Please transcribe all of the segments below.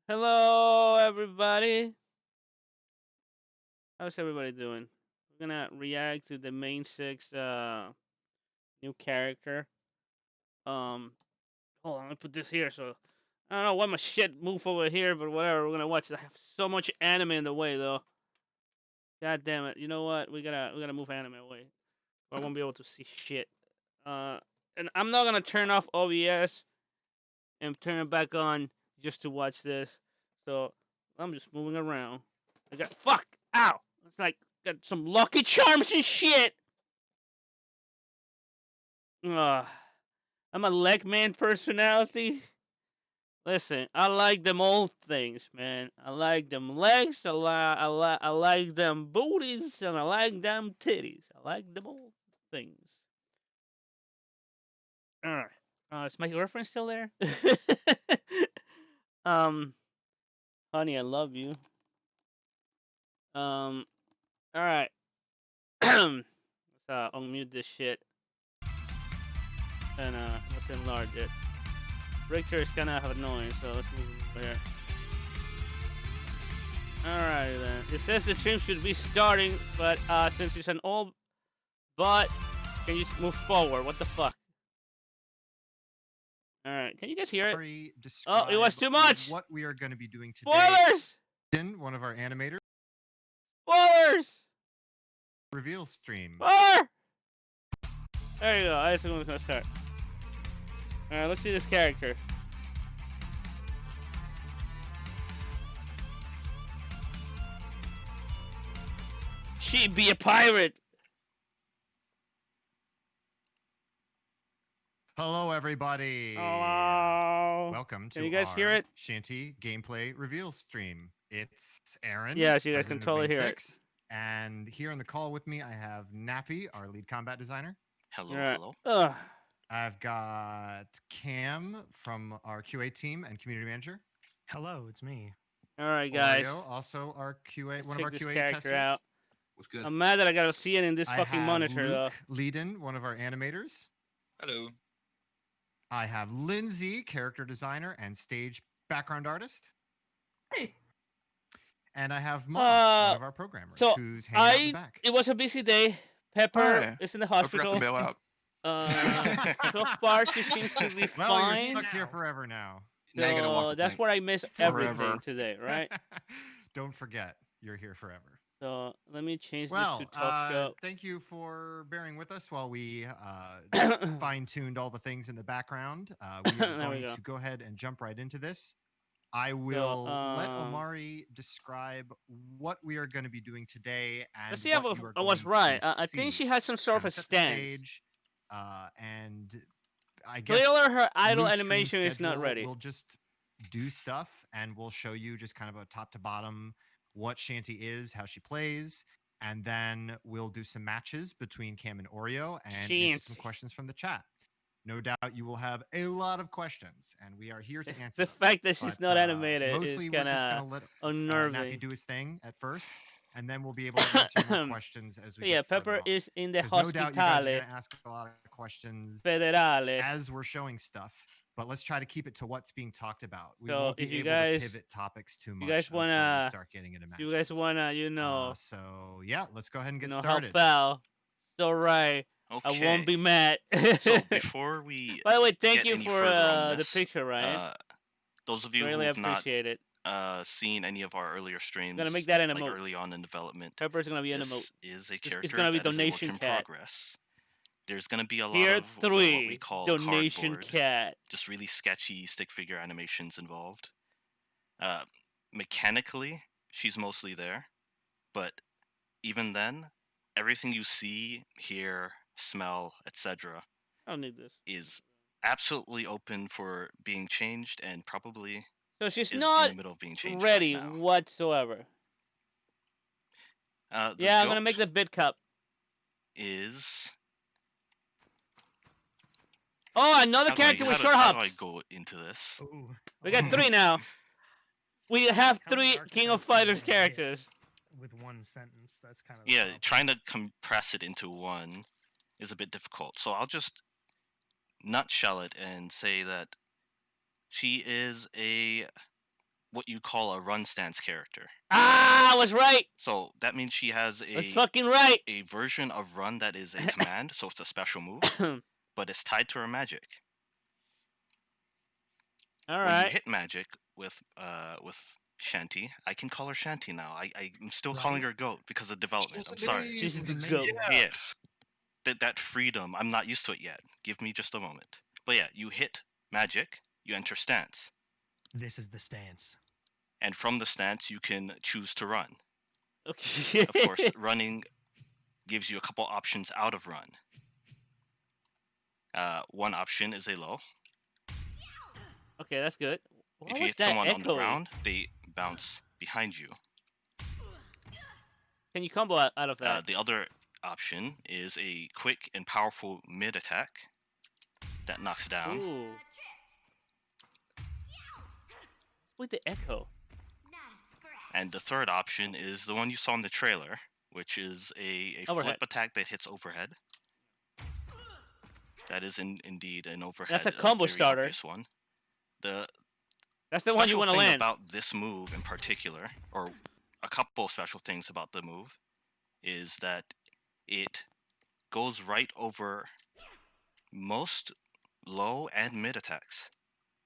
Hello, everybody. How's everybody doing? We're gonna react to the main six new character. Um, hold on, let me put this here. So I don't know why my shit move over here, but whatever. We're gonna watch. I have so much anime in the way, though. God damn it! You know what? We gotta move anime away. Or I won't be able to see shit. Uh, and I'm not gonna turn off OBS and turn it back on just to watch this. So I'm just moving around. I got fuck. Ow! It's like got some Lucky Charms and shit. Ugh. I'm a leg man personality. Listen, I like them old things, man. I like them legs. I like them booties, and I like them titties. I like them old things. All right. Is my girlfriend still there? um, honey, I love you. All right. Let's unmute this shit and let's enlarge it. Richter is kind of annoying, so let's move over here. Alright then. It says the stream should be starting, but since it's an old bot, can you move forward? What the fuck? Alright, can you guys hear it? Oh, it was too much! What we are going to be doing today. Spoilers! One of our animators. Spoilers! Reveal stream. Spoiler! There you go. I assume we're gonna start. Alright, let's see this character. She be a pirate! Hello, everybody. Hello. Welcome to Can you guys hear it? Shanty gameplay reveal stream. It's Aaron. Yes, you guys can totally hear it. And here on the call with me, I have Nappy, our lead combat designer. Hello, Right. hello. Ugh. I've got Cam from our QA team and community manager. Hello, it's me. All right, guys. Oreo, also our QA, one Check of our this QA character testers. out. What's good? I'm mad that I gotta see it in this fucking monitor, Luke though. Leiden, one of our animators. Hello. I have Lindsay, character designer and stage background artist. Hey. And I have Mom, one of our programmers, so who's hanging out in the back. It was a busy day. Pepper is in the hospital. I forgot to bail out. So far, she seems to be Well, fine. you're stuck here forever now. So that's where I miss everything today, right? Don't forget, you're here forever. So let me change this to talk show. Thank you for bearing with us while we fine-tuned all the things in the background. We are going to go ahead and jump right into this. I will let Omari describe what we are going to be doing today. And let's see if I was right. I think she has some sort of a stance. Stage, and I guess clearly her idle animation is not ready. We'll just do stuff and we'll show you just kind of a top to bottom what Shanty is, how she plays, and then we'll do some matches between Cam and Oreo and answer some questions from the chat. No doubt you will have a lot of questions, and we are here to answer the them. fact that she's not animated mostly is we're just gonna let unnerving. Nappy do his thing at first, and then we'll be able to answer more questions as we get Pepper is in the hospital. No doubt you guys are gonna ask a lot of questions Federale as we're showing stuff. But let's try to keep it to what's being talked about. We so won't be if you able guys to pivot topics too much. You guys wanna start getting into matches. You guys wanna, so yeah, let's go ahead and get started. Help out. So right. Okay. I won't be mad. So before we by the way, thank you for the picture, Ryan. Those of you really who have appreciate not seen any of our earlier streams, I'm gonna make that an like emote. early on in development, Pepper's gonna be an emote. This is a character it's gonna be that is donation a work cat. in progress. There's gonna be a lot Tier of 3 what we call donation cardboard, cat. just really sketchy stick figure animations involved. Mechanically, she's mostly there, but even then, everything you see, hear, smell, etc. I don't need this. Is absolutely open for being changed and probably so she's is not in the middle of being changed ready right now. whatsoever. Yeah, I'm gonna make the bid cup. Is another character with short hops. How do I go into this? Ooh. We got 3 now. We have 3 King of Fighters characters. With one sentence, that's kind of trying to compress it into one is a bit difficult. So I'll just nutshell it and say that she is a what you call a run stance character. Ah, I was right. So that means she has I was fucking right. a version of run that is a command, so it's a special move, but it's tied to her magic. All When right. you hit magic with Shanty, I can call her Shanty now. I'm still calling her Goat because of development. I'm sorry. She's the Amazing. goat. Yeah. That freedom, I'm not used to it yet. Give me just a moment. But yeah, you hit magic, you enter stance. This is the stance. And from the stance, you can choose to run. Okay. Of course, running gives you a couple options out of run. One option is a low. Okay, that's good. What If you was hit that someone echo? on the ground, they bounce behind you. Can you combo out of that? The other option is a quick and powerful mid attack that knocks down. Ooh. With the echo. And the third option is the one you saw in the trailer, which is a Overhead. flip attack that hits overhead. That is indeed an overhead. That's a combo very starter. obvious one. That's the one you want to special thing land. about this move in particular, or a couple special things about the move, is that it goes right over most low and mid attacks.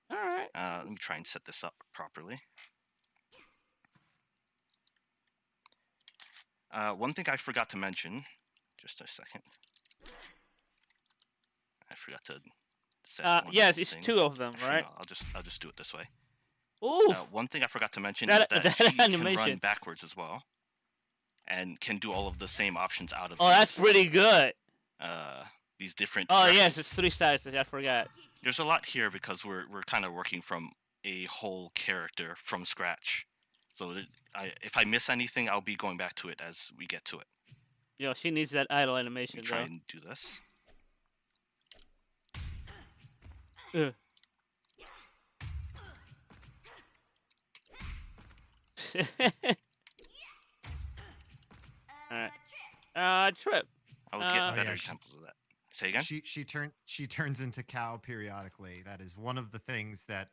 All right. Let me try and set this up properly. One thing I forgot to mention, just a second. I forgot to set one of yes, those it's things. two of them, Actually, right? no, I'll just do it this way. Ooh. One thing I forgot to mention That- is that that she can animation. run backwards as well, and can do all of the same options out of. Oh, that's pretty good. These different. Oh directions. yes, it's 3 sides. I forgot. There's a lot here because we're kind of working from a whole character from scratch. So if I miss anything, I'll be going back to it as we get to it. Yo, she needs that idle animation, Let me try though. and do this. Alright. Trip. I will get Oh, better yeah, examples of that. Say again? She turns into cow periodically. That is one of the things that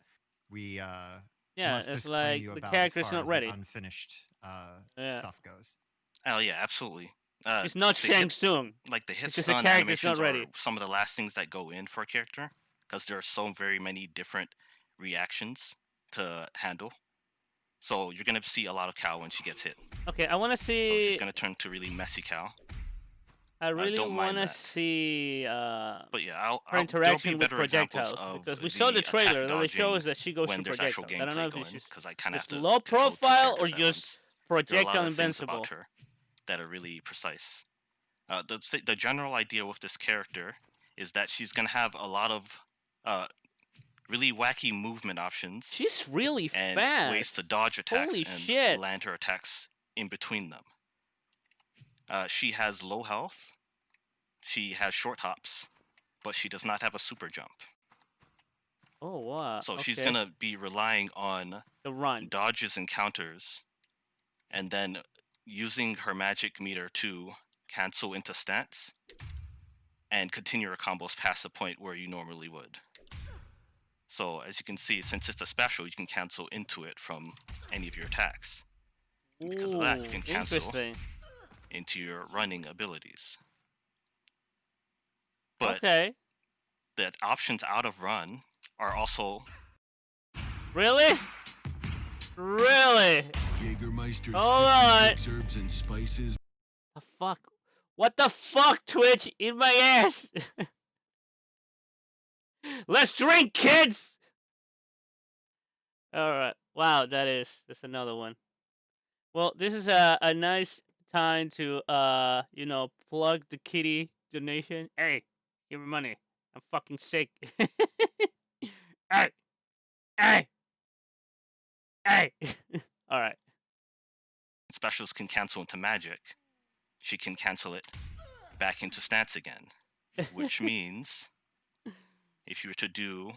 we Yeah, must it's disclaim like you the about character's as far not as ready. the unfinished Yeah. stuff goes. Oh yeah, absolutely. It's not the Shang hit- Tsung. Like the hit It's just the stun character's not animations ready. are some of the last things that go in for a character because there are so very many different reactions to handle. So you're gonna see a lot of cow when she gets hit. Okay, I want to So she's see. gonna turn to really messy cow. I really don't mind want to that. see But yeah, her interaction with there'll be better examples projectiles of because we saw the attack trailer that dodging shows that she goes when through there's actual projectiles. I don't know gameplay if it's going just because I kind of have to low control two profile or characters at just once. There are a lot projectile of things invincible. about her that are really precise. The general idea with this character is that she's gonna have a lot of really wacky movement options She's really and fast. ways to dodge attacks Holy and shit. land her attacks in between them. She has low health. She has short hops, but she does not have a super jump. Oh wow. So okay. she's gonna be relying on the run. dodges and counters, and then using her magic meter to cancel into stance and continue her combos past the point where you normally would. So as you can see, since it's a special, you can cancel into it from any of your attacks. And because of that, you can cancel Interesting. into your running abilities. But Okay. the options out of run are also Really? Really? Jägermeister's Hold on. 56 herbs and spices. The fuck? What the fuck, Twitch? In my ass! Let's drink, kids! Alright. Wow, that's another one. Well, this is a nice time to, plug the kitty donation. Hey, give me money. I'm fucking sick. Hey! Hey! Hey! Alright. specials can cancel into magic. She can cancel it back into stance again, which means if you were to do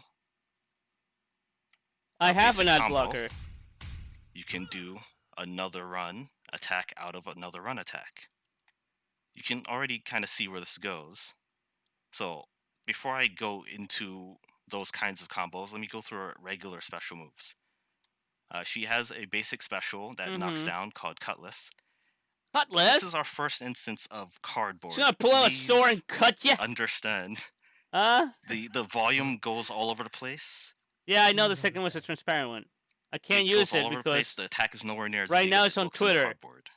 I have an basic ad combo, blocker. you can do another run attack out of another run attack. You can already kind of see where this goes. So before I go into those kinds of combos, let me go through our regular special moves. She has a basic special that knocks down called Cutlass. Cutlass? This is our first instance of cardboard. She's gonna pull out a sword and cut you? Understand. Huh? The volume goes all over the place. Yeah, I know the second one's a transparent one. I can't use goes it all over the place. because The attack is nowhere near as right big now as it's it on looks in Twitter. cardboard.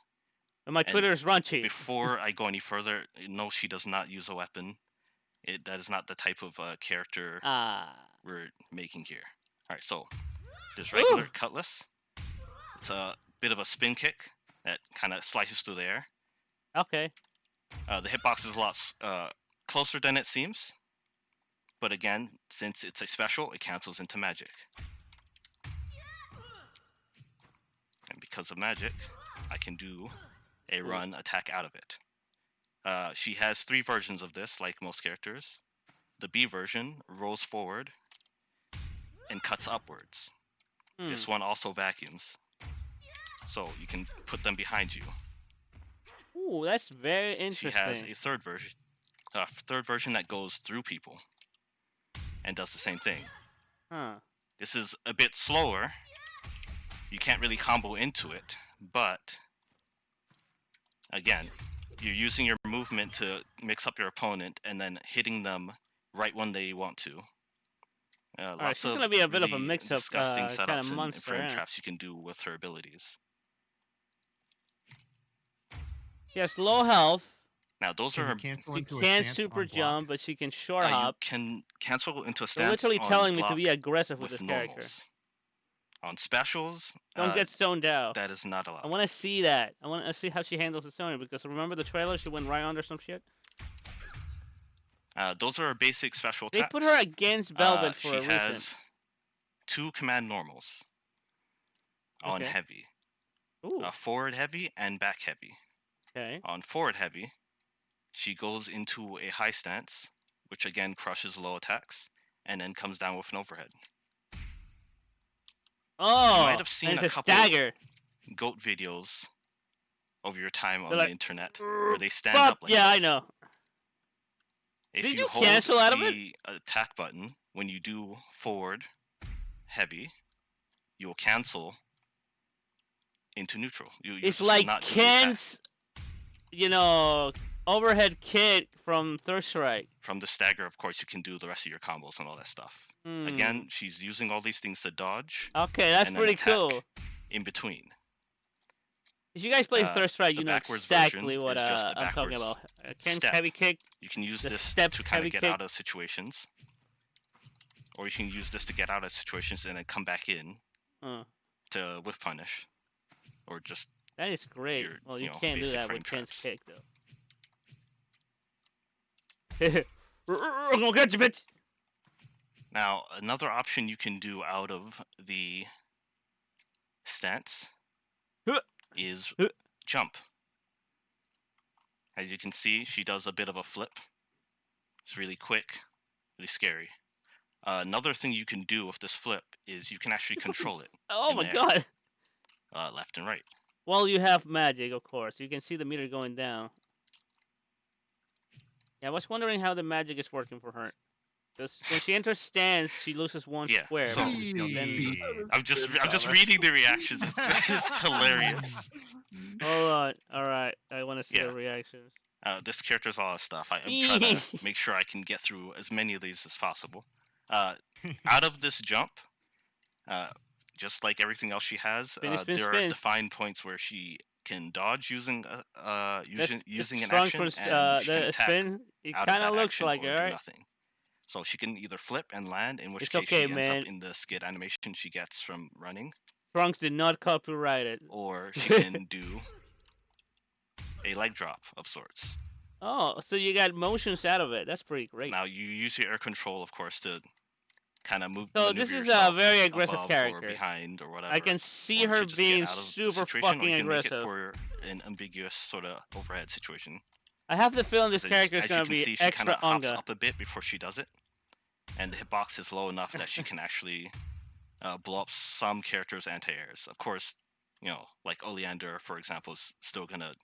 And my And Twitter is raunchy. Before I go any further, no, she does not use a weapon. That is not the type of character we're making here. All right, so there's regular Cutlass. It's a bit of a spin kick that kind of slices through the air. Okay. The hitbox is a lot closer than it seems. But again, since it's a special, it cancels into magic. And because of magic, I can do a run attack out of it. She has 3 versions of this, like most characters. The B version rolls forward and cuts upwards. This one also vacuums. So you can put them behind you. Ooh, that's very interesting. She has a third version that goes through people and does the same thing. Huh. This is a bit slower. You can't really combo into it, but again, you're using your movement to mix up your opponent and then hitting them right when they want to. Alright, she's gonna be a bit of a mix-up disgusting kind setups of and monster. frame traps you can do with her abilities. She has low health. Now those Can are you cancel She into a can't stance super on block? jump, but she can short you hop. can cancel into a They're stance literally on telling me to block be aggressive with with this character. normals. On specials, Don't get stoned out. that is not allowed. I want to see that. I want to see how she handles the stoning because remember the trailer? She went right under some shit. Those are her basic special They attacks. put her against Velvet for a She reason. has 2 command normals on Okay. heavy. Ooh. Forward heavy and back heavy. Okay. On forward heavy, she goes into a high stance, which again crushes low attacks, and then comes down with an overhead. Oh, You might have seen and a it's a couple stagger. goat videos over your time on They're the like, internet where they stand Fuck, up like yeah, this. I know. If Did you you hold cancel out of it? the attack button when you do forward heavy, you will cancel into neutral. You It's just like not do the attack. Ken's, overhead kick from Third Strike. From the stagger, of course, you can do the rest of your combos and all that stuff. Again, she's using all these things to dodge. Okay, that's and then pretty attack cool. In between. If you guys play Third Strike, the you know backwards exactly version what is just a I'm talking backwards about. Ken's step. heavy kick. You can use The this steps to kind heavy of get kick. out of situations. Or you can use this to get out of situations and then come back in to whiff punish. Or just That is great. your, Well, you you know, can't do basic that frame with Ken's traps. kick, though. I'm gonna get you, bitch! Now, another option you can do out of the stance is jump. As you can see, she does a bit of a flip. It's really quick, really scary. Another thing you can do with this flip is you can actually control it. Oh in my the air, god! left and right. Well, you have magic, of course. You can see the meter going down. Yeah, I was wondering how the magic is working for her. Because when she enters stance, she loses one Yeah, square. so- but then... I'm just reading the reactions. It's hilarious. Hold on. Alright, I want to see Yeah. the reactions. This character's all that stuff. I'm trying to make sure I can get through as many of these as possible. Out of this jump, just like everything else she has, Spin, there spin. are defined points where she can dodge using using an Trunk action, was, and she can the attack spin, it out of kind of that looks action like or it, do right? nothing. So she can either flip and land, in which It's case okay, she ends man. up in the skid animation she gets from running, Trunks did not copyright it. or she can do a leg drop of sorts. Oh, so you got motions out of it. That's pretty great. Now you use your air control, of course, to kind of move. So maneuver this is a yourself very aggressive above character. or behind or whatever. I can see or her to just being get out of the super situation, or fucking you can make it aggressive. for an ambiguous sort of overhead situation. I have the feeling this As- character is as gonna you can be see, she kind extra of hops unga. up a bit before she does it, and the hitbox is low enough that she can actually blow up some characters' anti-airs. Of course, like Oleander, for example, is still gonna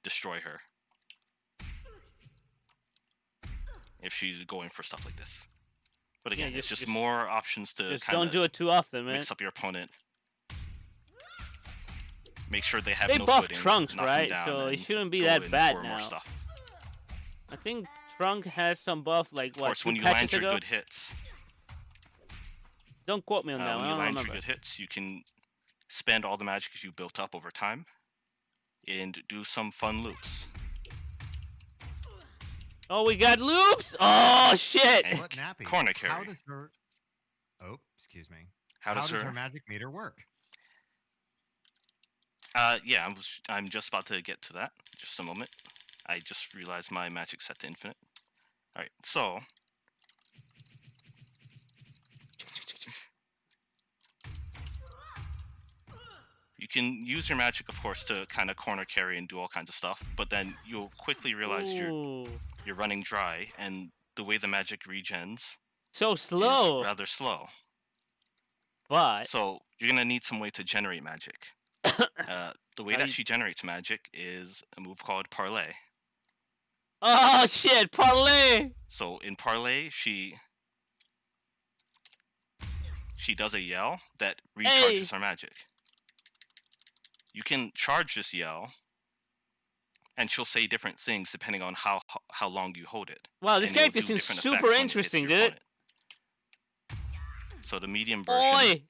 destroy her if she's going for stuff like this. But again, Yeah, it's just just- more options to Just kind don't of do it too often, man. mix up your opponent Make sure they have They no buffed footing. Trunks, knock right? them down, So it and shouldn't be go that in bad for now. more stuff. I think Trunk has some buff, like Of what, course, 2 when you patches land your ago? good hits, Don't quote me on that one. when I you don't land remember. your good hits, you can spend all the magic you built up over time and do some fun loops. Oh, we got loops. Oh shit! And What Nappy? corner carry. How does her? Oh, excuse me. How does her her? magic meter work? Yeah, I'm just about to get to that. Just a moment. I just realized my magic set to infinite. All right, so you can use your magic, of course, to kind of corner carry and do all kinds of stuff. But then you'll quickly realize Ooh. you're running dry, and the way the magic regens So slow. is rather slow. But So you're gonna need some way to generate magic. The way How that you- she generates magic is a move called parlay. oh shit, parlay. So in parlay, she does a yell that recharges her magic. You can charge this yell, and she'll say different things depending on how long you hold it. Wow, this And it'll character do seems different super effects when it hits interesting, your dude. opponent. So the medium version Oi.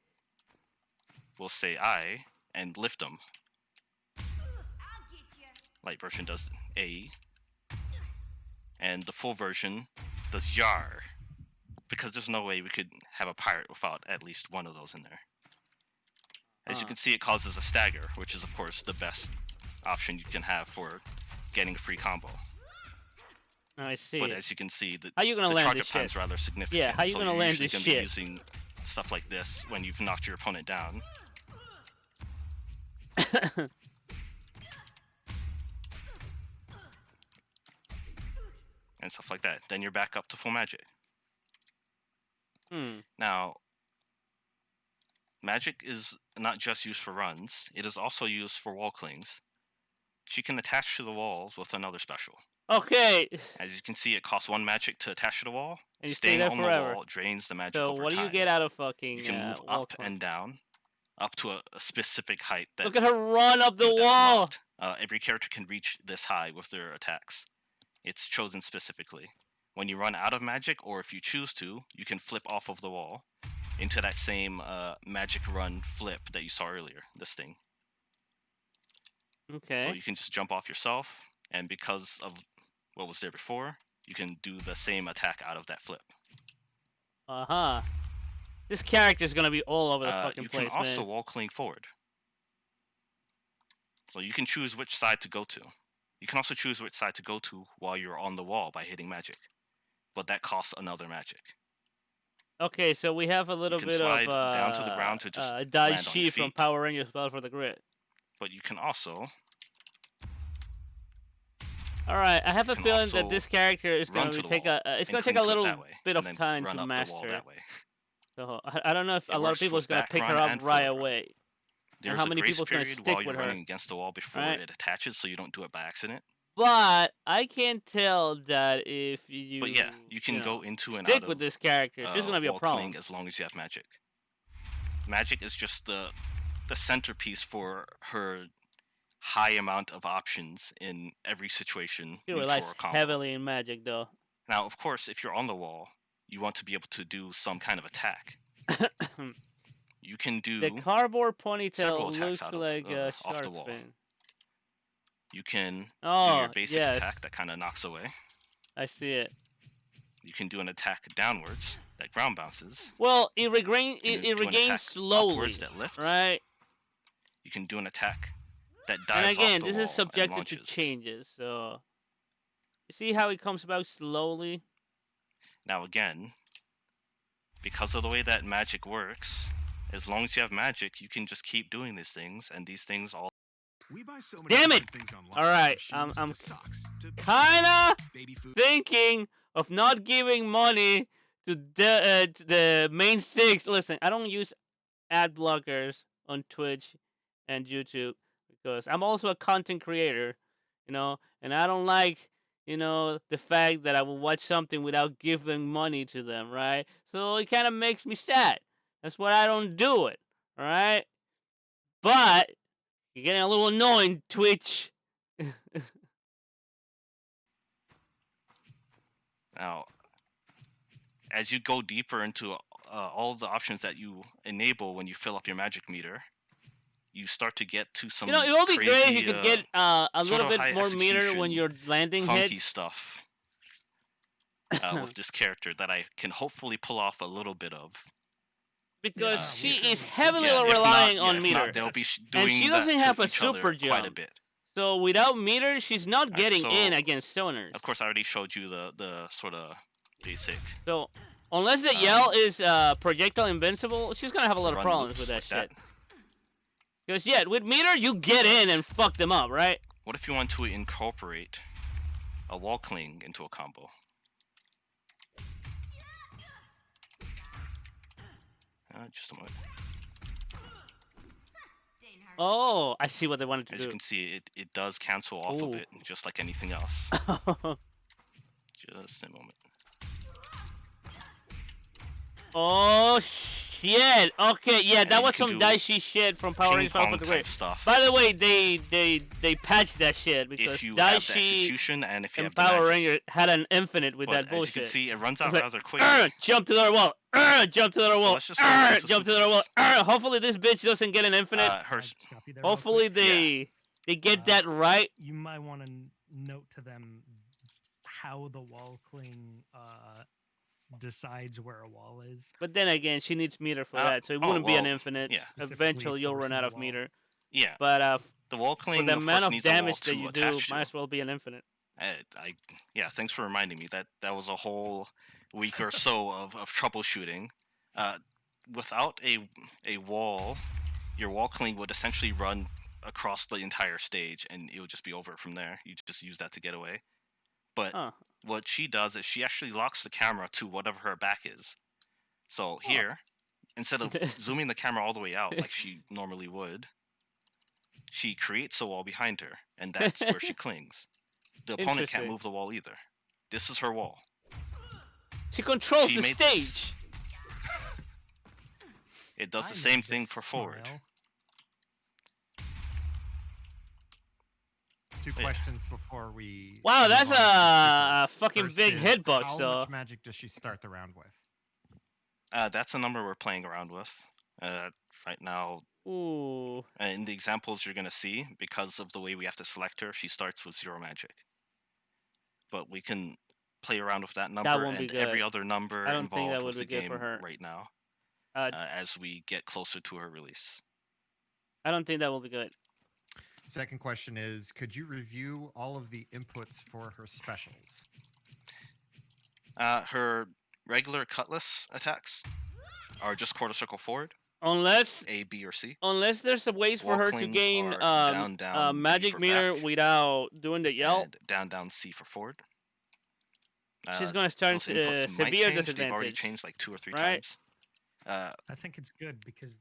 will say I and lift them. Light version does A. And the full version does Yar. Because there's no way we could have a pirate without at least one of those in there. As you can see, it causes a stagger, which is, of course, the best option you can have for getting a free combo. I see. But it. as you can see, the How you gonna land charge this up time is shit? rather significant. Yeah, how you so gonna you're land usually this gonna shit? be using stuff like this when you've knocked your opponent down. And stuff like that. Then you're back up to full magic. Now, magic is not just used for runs, it is also used for wall clings. She can attach to the walls with another special. Okay. As you can see, it costs 1 magic to attach to the wall. And you stay Staying there on forever. the wall drains the magic So over what do time. you get out of fucking? You can move wall up climb? and down, up to a specific height. That Look at her run up the that's wall. locked. Every character can reach this high with their attacks. It's chosen specifically. When you run out of magic, or if you choose to, you can flip off of the wall into that same magic run flip that you saw earlier, this thing. Okay. So you can just jump off yourself, and because of what was there before, you can do the same attack out of that flip. Uh-huh. This character's gonna be all over the fucking you place, can also man. wall cling forward. So you can choose which side to go to. You can also choose which side to go to while you're on the wall by hitting magic. But that costs another magic. Okay, so we have a little can bit slide of down to the ground to just land Dai on your Shi from feet. Power Rangers Battle for the Grid. But you can also Alright, I have a can feeling that also this character is run gonna to the take wall it's and gonna take cling a to it little that way, bit and of then time run to up the wall master. that way. So I don't know if It a lot of works people is for gonna back pick her run up and right forward run. away. There's how a many grace people's gonna period stick while you're with her, running against the wall before right? it attaches, so you don't do it by accident. But I can tell that if you But yeah, you can go into and stick out with of this character, she's gonna be a wall problem. cling as long as you have magic. Magic is just the centerpiece for her high amount of options in every situation She needed relies for a combo. heavily in magic, though. Now, of course, if you're on the wall, you want to be able to do some kind of attack. You can do The cardboard several ponytail attacks looks out of, like a off the shark wall. fin. You can do Oh, your basic yes. attack that kind of knocks away. I see it. You can do an attack downwards that ground bounces. Well, it You can do an regains attack slowly, upwards that lifts. right? You can do an attack that And dives again, off the this wall is subjected and to launches. changes, so you see how it comes about slowly. Now again, because of the way that magic works, as long as you have magic, you can just keep doing these things, and these things all. We buy so many Damn it! different things online, All right, from shoes I'm to socks to kinda baby food. thinking of not giving money to the main 6. Listen, I don't use ad blockers on Twitch and YouTube because I'm also a content creator, and I don't like, the fact that I will watch something without giving money to them, right? So it kind of makes me sad. That's why I don't do it, all right? But You're getting a little annoying, Twitch. Now, as you go deeper into all of the options that you enable when you fill up your magic meter, you start to get to some You know, it would be crazy, great if you could get a sort little of bit high more meter when execution, you're landing funky hits. stuff with this character that I can hopefully pull off a little bit of. Because Yeah, she we is can- heavily Yeah, relying if on not, meter. they'll be And doing she that doesn't to have a each other super quite a jump. bit. So without meter, she's not Alright, getting in so, against stoners. Of course, I already showed you the sort of basic. So unless the yell is projectile invincible, she's gonna have a lot of run problems loops with that like shit. that. Because yeah, with meter you get in and fuck them up, right? What if you want to incorporate a wall cling into a combo? Just a moment. Oh, I see what they wanted to As you do. can see, it does cancel off Ooh. of it, just like anything else. Just a moment. Oh shit! Okay, yeah, And that you was can some do dicey shit from Power Ping Rangers Final pong Fantasy type stuff. By the way, they patched that shit because If you have the Daishi execution and if you and have the Power magic. Ranger had an infinite with But that as bullshit. you can see, it runs out It's like, rather quickly. Jump to the other wall. Jump to the other wall. let's just start into Jump to the other wall. Hopefully this bitch doesn't get an infinite. Her Stop you there real Hopefully quick. they get that right. You might want to note to them how the wall cling decides where a wall is. But then again, she needs meter for that, so it wouldn't be an infinite. yeah. Eventually, you'll run out of meter. Yeah. But the wall for cling the of amount course of needs a wall damage that to you do, attach to. might as well be an infinite. Yeah, thanks for reminding me. That was a whole week or so of troubleshooting. Without a wall, your wall cling would essentially run across the entire stage, and it would just be over from there. You just use that to get away. But what she does is she actually locks the camera to whatever her back is. So here, instead of zooming the camera all the way out like she normally would, she creates a wall behind her, and that's where she clings. The opponent can't move the wall either. This is her wall. She controls the stage. It does the same thing for forward. Two questions before we. Wow, that's a fucking big hitbox. How much magic does she start the round with? That's a number we're playing around with right now. Ooh. In the examples you're gonna see, because of the way we have to select her, she starts with 0 magic. But we can play around with that number and every other number involved with the game right now. As we get closer to her release. I don't think that will be good. Second question is, could you review all of the inputs for her specials? Her regular cutlass attacks are just quarter circle forward. Unless A, B, or C. Unless there's a ways for her to gain magic meter without doing the yell. And down, C for forward. She's gonna start severe disadvantage. They've already changed like 2 or 3 times. I think it's good because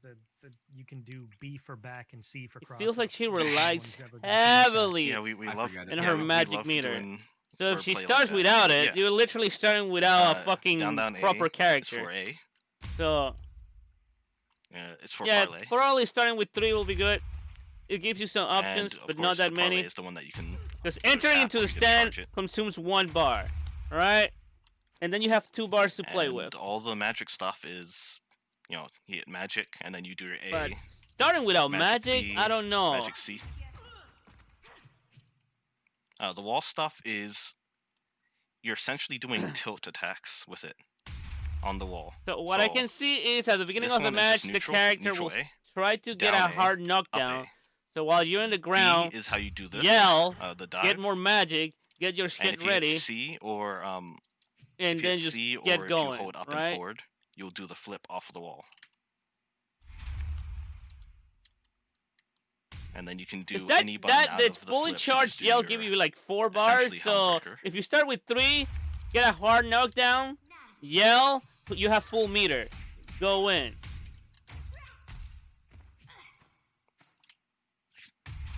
you can do B for back and C for cross. It feels like she relies heavily we love in her magic meter. So if she starts without it, you're literally starting without a fucking proper character. It's for A. So it's for parlay. Probably starting with 3 will be good. It gives you some options, but not that many. Is the one that you can. Because entering into the stand consumes 1 bar, right? And then you have 2 bars to play with. All the magic stuff is, you hit magic and then you do your A. But starting without magic, B, I don't know. Magic C. The wall stuff is, you're essentially doing tilt attacks with it on the wall. So what I can see is at the beginning of the match, the character will try to get a hard knockdown. So while you're in the ground, B is how you do this. Yell, the dive. get more magic, get your shit and if ready. You hit C or and then just C, get or going, if you hold up and forward, you'll do the flip off of the wall. And then you can do any button out of the fully flip, charged yell give you like 4 bars. So if you start with 3, get a hard knockdown, yell, you have full meter. Go in.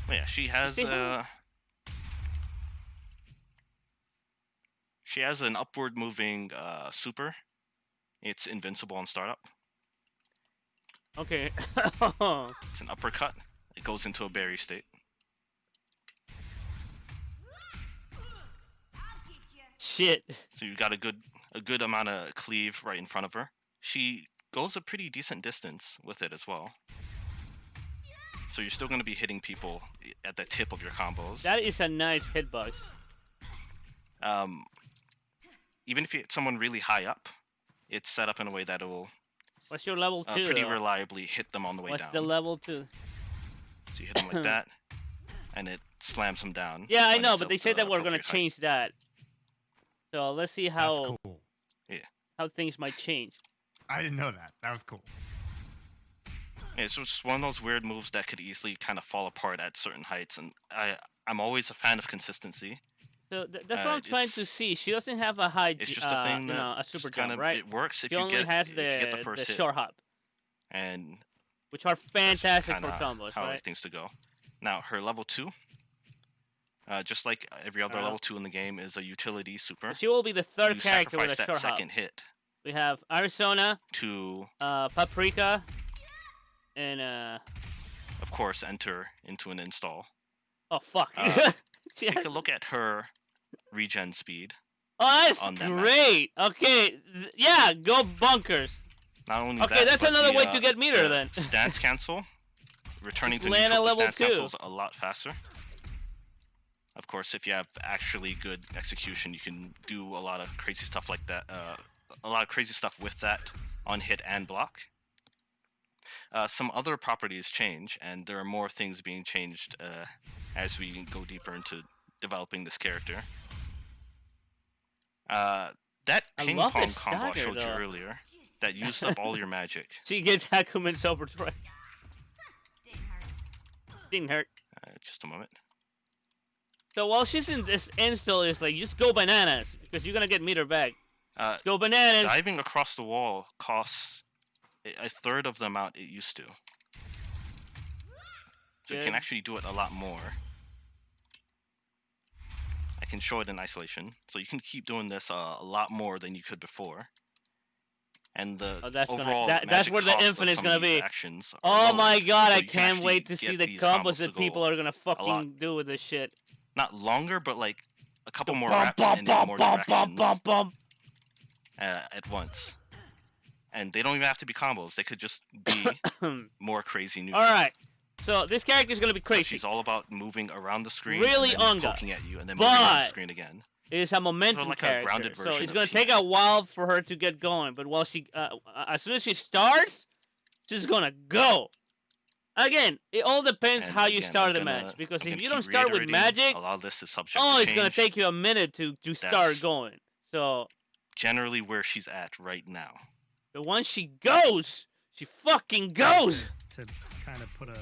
Oh, yeah, she has she has an upward moving super. It's invincible on startup. Okay. It's an uppercut. it goes into a berry state. Shit. So you got a good amount of cleave right in front of her. She goes a pretty decent distance with it as well. So you're still going to be hitting people at the tip of your combos. That is a nice hitbox. Even if you hit someone really high up, it's set up in a way that it will What's your level 2? pretty reliably hit them on the way down. What's the level 2? So you hit them like that, and it slams them down. Yeah, I when know, it's but they of said the that we're gonna appropriate height. change that. So let's see how That's cool. how things might change. I didn't know that. That was cool. Yeah, it's just one of those weird moves that could easily kind of fall apart at certain heights, and I'm always a fan of consistency. So that's what I'm trying to see. She doesn't have a high, It's just a thing you that know, a super just kind jump, of right? it works if She you only get has if you get the first hit, short hop, and which are that's just fantastic for kinda combos, how I right? like things to go. Now her level 2, just like every other Uh-huh. level 2 in the game, is a utility super. She will be the third You character with sacrifice a that short hop. second hit We have Arizona, to, Paprika, and of course, enter into an install. oh fuck. She Take has- a look at her regen speed. Oh, that's on that great. Okay, yeah, go bunkers. Not only Okay, that, that's but another the, way to get meter the then. Stance cancel, returning Just to land neutral at to level stance 2. cancels a lot faster. Of course, if you have actually good execution, you can do a lot of crazy stuff like that. A lot of crazy stuff with that on hit and block. Some other properties change, and there are more things being changed as we go deeper into developing this character. That I ping love pong this combo I stagger, showed you though. earlier that used up all your magic. She gets Hakumen's overdrive. Didn't hurt. Just a moment. So while she's in this install, is like just go bananas because you're gonna get meter back. Go bananas. Diving across the wall costs a third of the amount it used to. So you Good. can actually do it a lot more. I can show it in isolation. So you can keep doing this a lot more than you could before. And the Oh, that's overall that's magic where the cost of infinite's some gonna of these be. actions are Oh lower, my god, so I you can can't actually wait to see get the these combos that to people go are gonna lot- fucking do with this shit. not longer, but like a couple more Bum, reps bum, and bum, in more bum, directions bum, bum. at once. And they don't even have to be combos. They could just be more crazy new. All right. So this character is gonna be So crazy. she's all about moving around the screen, Really and then Onga, poking at you, and then moving around the but- screen again. It is a momentum like a character, grounded so version it's of gonna take He-Man. a while for her to get going. But while she, as soon as she starts, she's gonna go. Again, it all depends And how you again, start I'm the gonna- match. Because I'm if gonna you don't keep start with reiterating, magic, a lot of this is subject oh, to it's gonna change. take you a minute to start That's- going. So, Generally, where she's at right now. but once she goes, she fucking goes. To kind of put a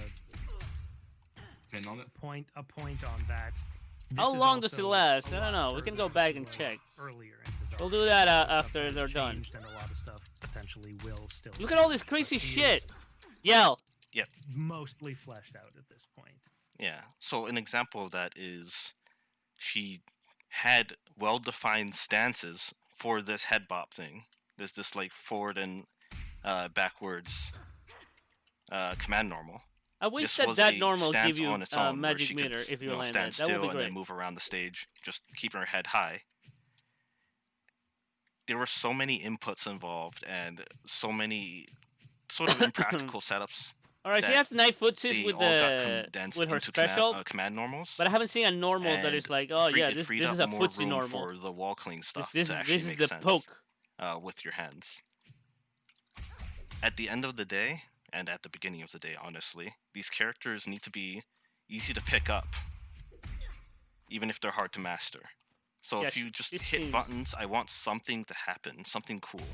Pin on it. point on that. How this is long does it also last? a I don't lot know. We can further go back and than check. Earlier in the We'll dark. do that Stuff after has they're done. changed, and a lot of stuff potentially will still. Look at all this change, crazy but it shit. is Yell. Mostly fleshed out at this point. Yeah. So an example of that is she had well-defined stances for this head bop thing. There's this like forward and backwards command normal. I wish This that was that a normal stance give you on its own where magic she could, meter if you land stand that. That would still be and great. then move around the stage, just keeping her head high. There were so many inputs involved and so many sort of impractical setups. All right, she that has night footsies They with all got the condensed with her into special, command normals. but I haven't seen a normal that is and like, oh yeah, it this freed is up a more footsie room normal. for the wall cling stuff This to is actually this is make the sense poke. with your hands. At the end of the day, and at the beginning of the day, honestly, these characters need to be easy to pick up, even if they're hard to master. So Yeah, if you just this hit seems- buttons, I want something to happen, something cool.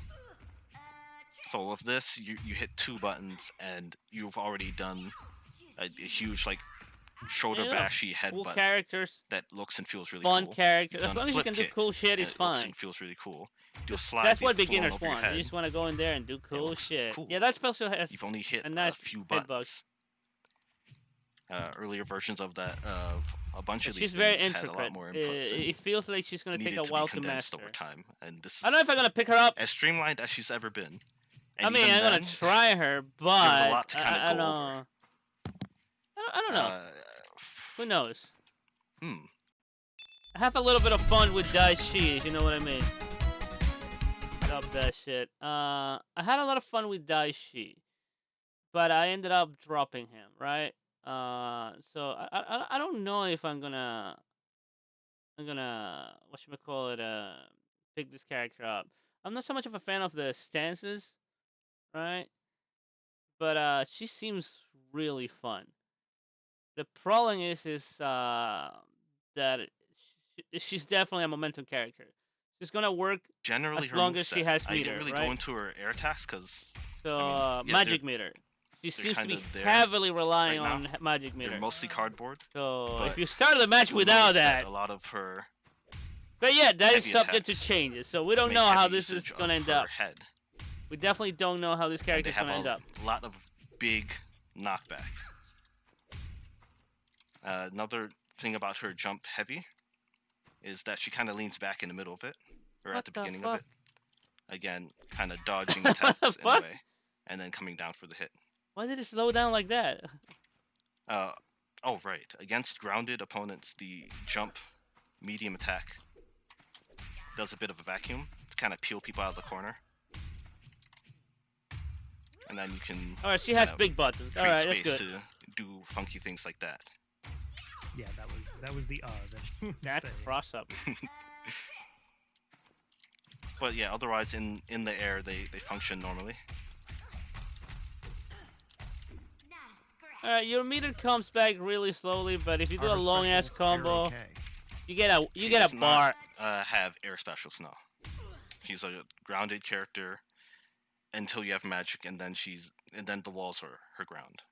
So with this, you hit 2 buttons, and you've already done a huge like shoulder Yeah, bashy Cool headbutt characters, that looks and feels really fun cool. characters. You've As done long as you flip can do kick, cool shit, and it's it looks fine. and feels really cool. Do a slide, That's be what flown beginners over your want. You head. just want to go in there and do cool looks shit. cool. Yeah, that special has You've only hit a nice few hitbox. buttons. Earlier versions of that, of a bunch of these she's very things had a intricate. lot more inputs and It feels like she's gonna take needed a to while be to condensed master. over time. And this is I don't know if I'm gonna pick her up. as streamlined as she's ever been. And I mean, even I'm gonna then, try her, but lot to kinda I go don't over. know. I I don't know. Who knows? Hmm. I have a little bit of fun with Daishi, if you know what I mean. Stop that shit. I had a lot of fun with Daishi, but I ended up dropping him, right? So I don't know if I'm gonna whatchamacallit, pick this character up. I'm not so much of a fan of the stances, right? But she seems really fun. The problem is that she's definitely a momentum character. She's gonna work Generally, as her long as she moveset. has I meter, didn't really right? go into her air attacks because So I mean, yeah, magic meter. She they're seems to kinda be there heavily relying right on now. magic meter. they're mostly cardboard. So but if you start the match You'll without notice that that, a lot of her but yeah, that is heavy subject to attacks changes. So we don't make know how heavy this is usage gonna of end her up. head, We definitely don't know how this and they character is have gonna end up. a lot of big knockback. Another thing about her jump heavy is that she kind of leans back in the middle of it, or What at the the beginning fuck? of it. Again, kind of dodging What the attacks in a fuck? way, and then coming down for the hit. Why did it slow down like that? Oh right, against grounded opponents, the jump medium attack does a bit of a vacuum to kind of peel people out of the corner, and then you can All right, she has kind of big buttons. All create right, that's space good. to do funky things like that. Yeah, that was the that he was That's saying. cross up. But yeah, otherwise in the air they function normally. All right, your meter comes back really slowly, but if you do Are a her long ass specials combo, air okay? you get a She bar. does not have air specials, no. She's a grounded character until you have magic, and then the walls are her ground.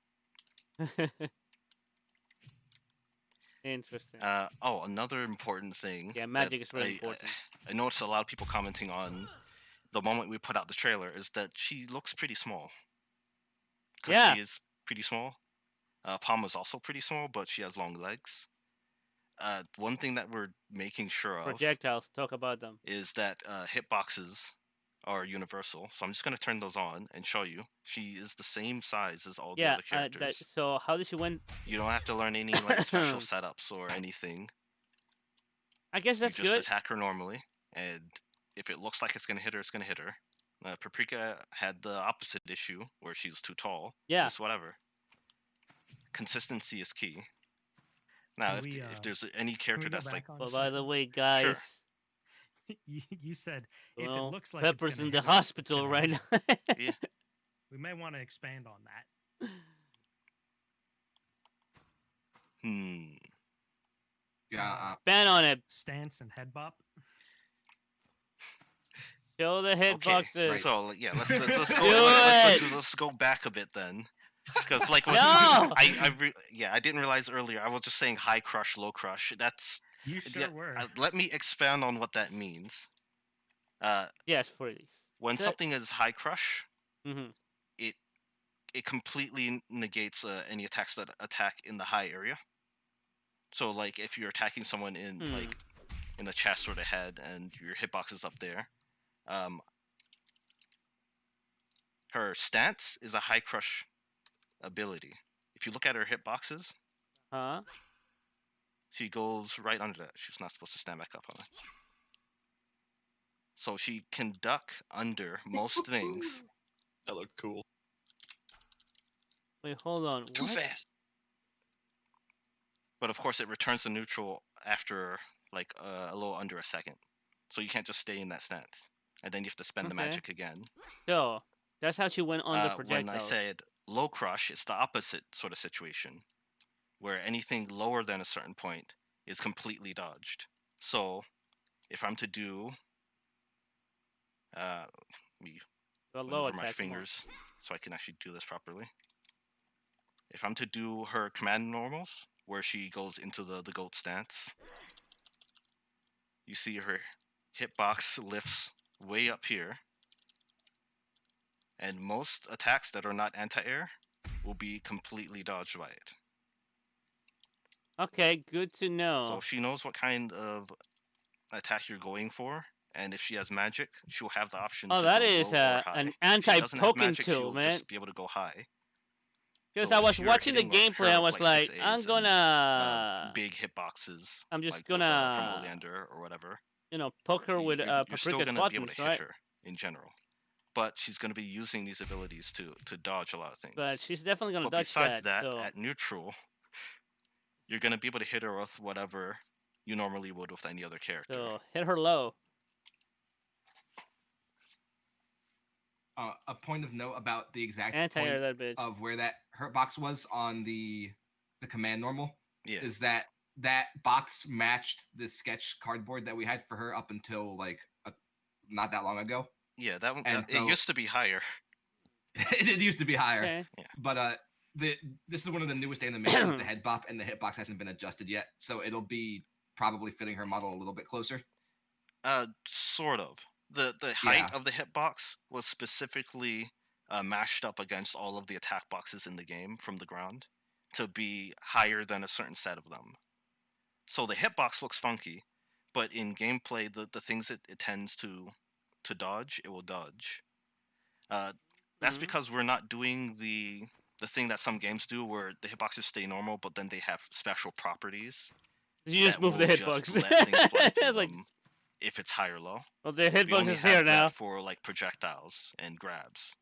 Interesting. Another important thing. Yeah, magic that is really important. I noticed a lot of people commenting on the moment we put out the trailer is that she looks pretty small. Because Yeah. she is pretty small. Palma's also pretty small, but she has long legs. One thing that we're making sure of Projectiles. Talk about them. is that hitboxes are universal. So I'm just gonna turn those on and show you. She is the same size as all the Yeah. other characters. So how did she win? You don't have to learn any like special setups or anything. I guess that's you just good. attack her normally, and if it looks like it's gonna hit her, it's gonna hit her. Paprika had the opposite issue where she was too tall. Yeah. Just whatever. Consistency is key. Now, if there's any character that's like, Well, by the way, guys, Sure. you said if it well, looks like Pepper's it's gonna in the hit her, it's hospital gonna right hit now. her. yeah, We may want to expand on that. Yeah. Ban on it. Stance and head bop. Show the okay. hitboxes. So yeah, let's go. Do Let's go back a bit then, because like when No! I didn't realize earlier. I was just saying high crush, low crush. That's You sure were. let me expand on what that means. Yes, please. When That- something is high crush, Mhm. it completely negates any attacks that attack in the high area. So like if you're attacking someone in like in the chest or the head and your hitbox is up there, her stance is a high crush ability. If you look at her hitboxes, Huh? she goes right under that. She's not supposed to stand back up on it. So she can duck under most things. That looked cool. Wait, hold on. Too What? fast. But of course, it returns to neutral after like a little under a second. So you can't just stay in that stance, and then you have to spend the Okay. magic again. So that's how she went on the projectile. When I said low crush, it's the opposite sort of situation, where anything lower than a certain point is completely dodged. So if I'm to do, let me the run low over my attack. fingers so I can actually do this properly. If I'm to do her command normals, where she goes into the goat stance, you see her hitbox lifts way up here, and most attacks that are not anti-air will be completely dodged by it. Okay, good to know. So if she knows what kind of attack you're going for, and if she has magic, she'll have the option to that go is low or high. an If she doesn't have anti-poking magic, tool, she'll man. just be able to go high. Because So I if was you're watching the hitting gameplay, I her was with, like, 6 I'm A's and, gonna, big hitboxes. I'm just like gonna, from Oleander or whatever. poke her with You're still Paprika's gonna be able buttons, to hit right? her in general, but she's gonna be using these abilities to dodge a lot of things. But she's definitely gonna But dodge besides that. that, So at neutral, you're gonna be able to hit her with whatever you normally would with any other character. so hit her low. A point of note about the exact Anti-air point that bitch. of where that hurt box was on the command normal Yeah. is that box matched the sketch cardboard that we had for her up until like not that long ago. Yeah, that one. And It used to be higher. It used to be higher, Okay. Yeah. but this is one of the newest animations, the head bop, and the hitbox hasn't been adjusted yet, so it'll be probably fitting her model a little bit closer. Sort of. The height of the hitbox was specifically mashed up against all of the attack boxes in the game from the ground to be higher than a certain set of them. So the hitbox looks funky, but in gameplay, the things it tends to dodge, it will dodge. That's because we're not doing the thing that some games do, where the hitboxes stay normal, but then they have special properties. You just that move the will hitbox. just let things fly through Like, them if it's high or low. well, the We hitbox only is have here that now. for like projectiles and grabs.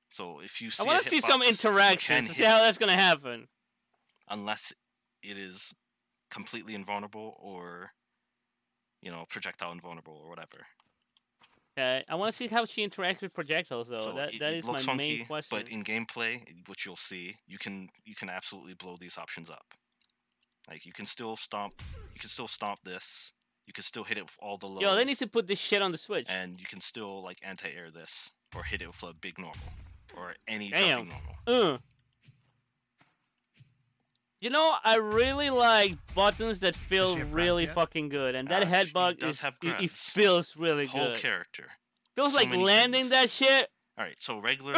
So if you see I want a to see some hitbox, you can interactions to see hit how it that's gonna happen. unless it is completely invulnerable or projectile invulnerable or whatever. Okay, I want to see how she interacts with projectiles, though. So that it is my looks main funky, question. but in gameplay, which you'll see, you can absolutely blow these options up. Like you can still stomp this. You can still hit it with all the lows. Yo, they need to put this shit on the Switch. And you can still like anti-air this or hit it with a big normal or any Damn. jumping normal. I really like buttons that feel she have grabs really yet? fucking good, and that She headbug does have it grabs. feels really Whole good. character. Feels so like many landing things. that shit. All right, so regular.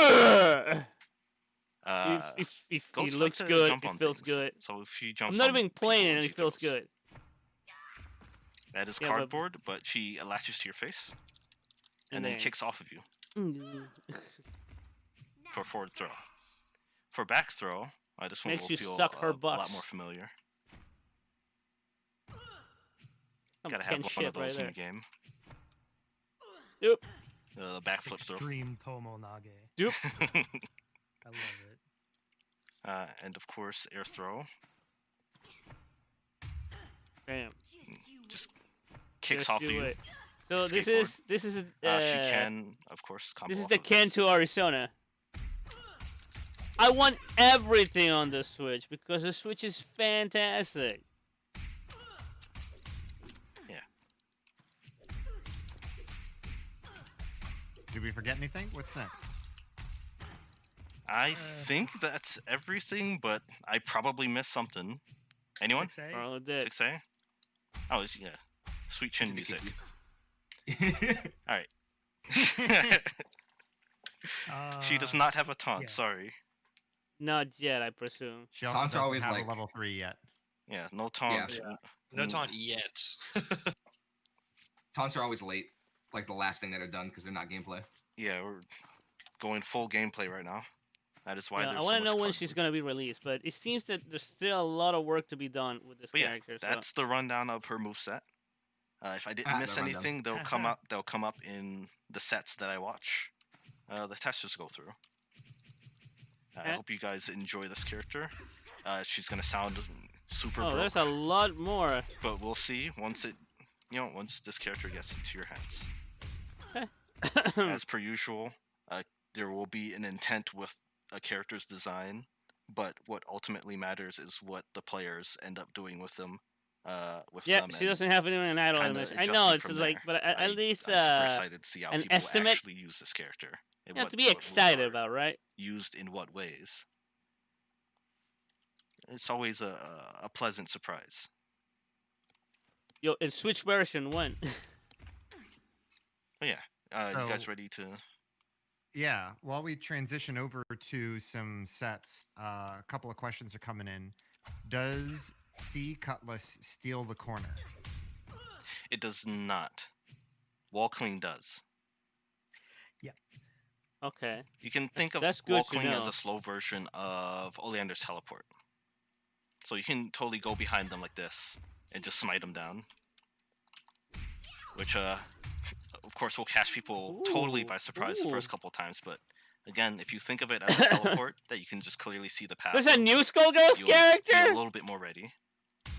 If Goats it like looks to good, jump it on feels things. good. So if she jumps I'm not on even playing people it, and she it feels throws. good. That is Yeah, but- cardboard, but she latches to your face and then kicks off of you for forward throw. For back throw, this one Makes will you feel suck her a lot butts. more familiar. Some Gotta have Ken one shit of those right in there. your game. Yep. The backflip throw. Extreme Tomo Nage. Yep. I love it. And of course, air throw. Damn. Just kicks Just off do you. it. So this skateboard. is She can, of course, combo this is off the of Ken this. to Arizona. I want everything on the Switch because the Switch is fantastic. Did we forget anything? What's next? I think that's everything, but I probably missed something. Anyone? 6A? Probably did. 6A? Oh, yeah. Sweet chin music. Alright. She does not have a taunt, yeah. sorry. Not yet, I presume. She also Taunts are doesn't always have like- a level 3 yet. Yeah, no taunt. Yeah. No taunt yet. Taunts are always late, like the last thing that are done because they're not gameplay. Yeah, we're going full gameplay right now. That is why Yeah, there's I so want to much know when cardboard. she's gonna be released, but it seems that there's still a lot of work to be done with this But yeah, character. So. that's the rundown of her moveset. If I didn't miss the rundown. anything, they'll come up. They'll come up in the sets that I watch. The testers go through. I hope you guys enjoy this character. She's gonna sound super Oh, broke, there's a lot more. but we'll see once once this character gets into your hands. As per usual, there will be an intent with a character's design, but what ultimately matters is what the players end up doing with them. Yeah, them she and doesn't have anyone in idle kinda animation. I adjusting know it's from like, there. but at least I'm super excited to see how an people estimate- actually use this character. And you have what- to be what moves excited are about, right? used in what ways. It's always a pleasant surprise. Yo, in Switch version 1. But yeah, you guys So- ready to? Yeah, while we transition over to some sets, a couple of questions are coming in. Does C Cutlass steal the corner? It does not. Wall clean does. Okay. You can think of That's good wall to cling as know. a slow version of Oleander's teleport. So you can totally go behind them like this and just smite them down. Which, of course, will catch people totally by surprise the first couple times. But again, if you think of it as a teleport that you can just clearly see the path. There's a new Skullgirls you'll character? be a little bit more ready.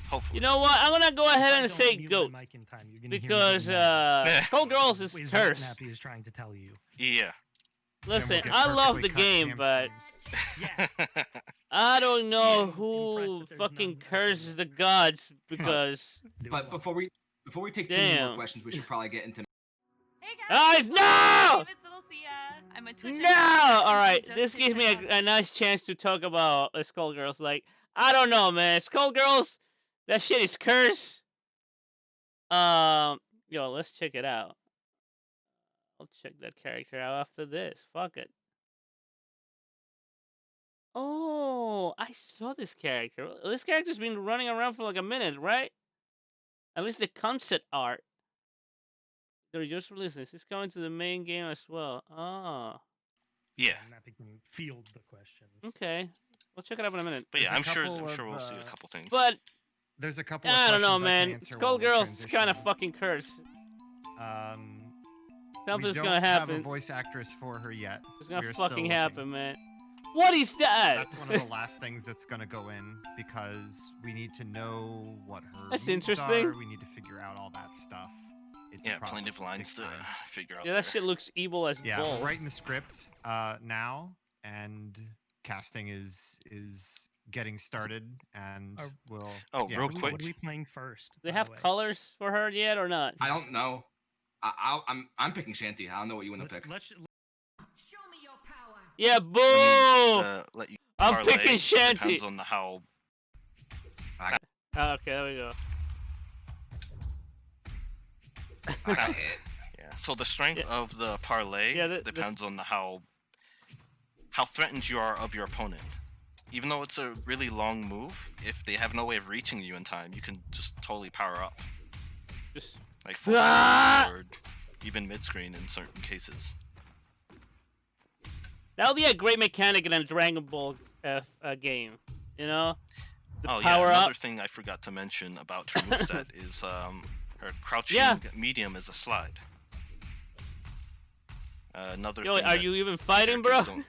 Hopefully. You know what? I'm gonna go ahead If I and don't say mute goat. my mic in time, you're gonna hear me Because getting mad. Skullgirls is Is what cursed. Nappy is trying to tell you. Yeah. Listen, Then we'll get I love perfectly the cut game, but hamstrings. Yeah. I don't know I'm who impressed that there's fucking none actually curses the gods because. doing But well. before we take too many more Damn. questions, we should probably get into. Hey Guys, guys! no! It's Little Sia. I'm a Twitch No! Alright, this gives me a nice chance to talk about Skullgirls. Like, I don't know, man. Skullgirls, that shit is cursed. Yo, let's check it out. I'll check that character out after this. Fuck it. Oh, I saw this character. This character's been running around for like a minute, right? At least the concept art. They're just releasing this. It's coming to the main game as well. Ah. Yeah. Nappy can field the questions. Okay. We'll check it out in a minute. But yeah, I'm There's a sure couple we'll of, see a couple things. But There's a couple of I don't know, questions I can man. answer while we Skullgirls is kind of transition. fucking cursed. We Something's don't gonna have a happen. voice actress for her yet. It's gonna We're fucking still happen, looking. man. What is that? That's one of the last things that's gonna go in because we need to know what her That's moves interesting. are. We need to figure out all that stuff. It's a Yeah, process plenty of that lines takes to time. figure out. Yeah, that there. shit looks evil as Yeah, balls. we're writing the script now, and casting is getting started, and we'll. Oh, yeah, real we'll- quick. What are we playing first? They by have the way? colors for her yet or not? I don't know. I'm picking Shanty. I don't know what you want to pick. Let's Show me your power. Yeah, boo! Let you I'm parlay. picking Shanty. Depends on how. Oh, okay, there we go. I got hit. Yeah. So the strength Yeah. of the parlay Yeah, depends on how threatened you are of your opponent. Even though it's a really long move, if they have no way of reaching you in time, you can just totally power up, Just like full Ah! forward, even mid screen in certain cases. that would be a great mechanic in a Dragon Ball game. You know, the Oh power yeah, another up. thing I forgot to mention about her moveset is her crouching Yeah. medium is a slide. Another Yo, thing are that you even fighting, bro? characters don't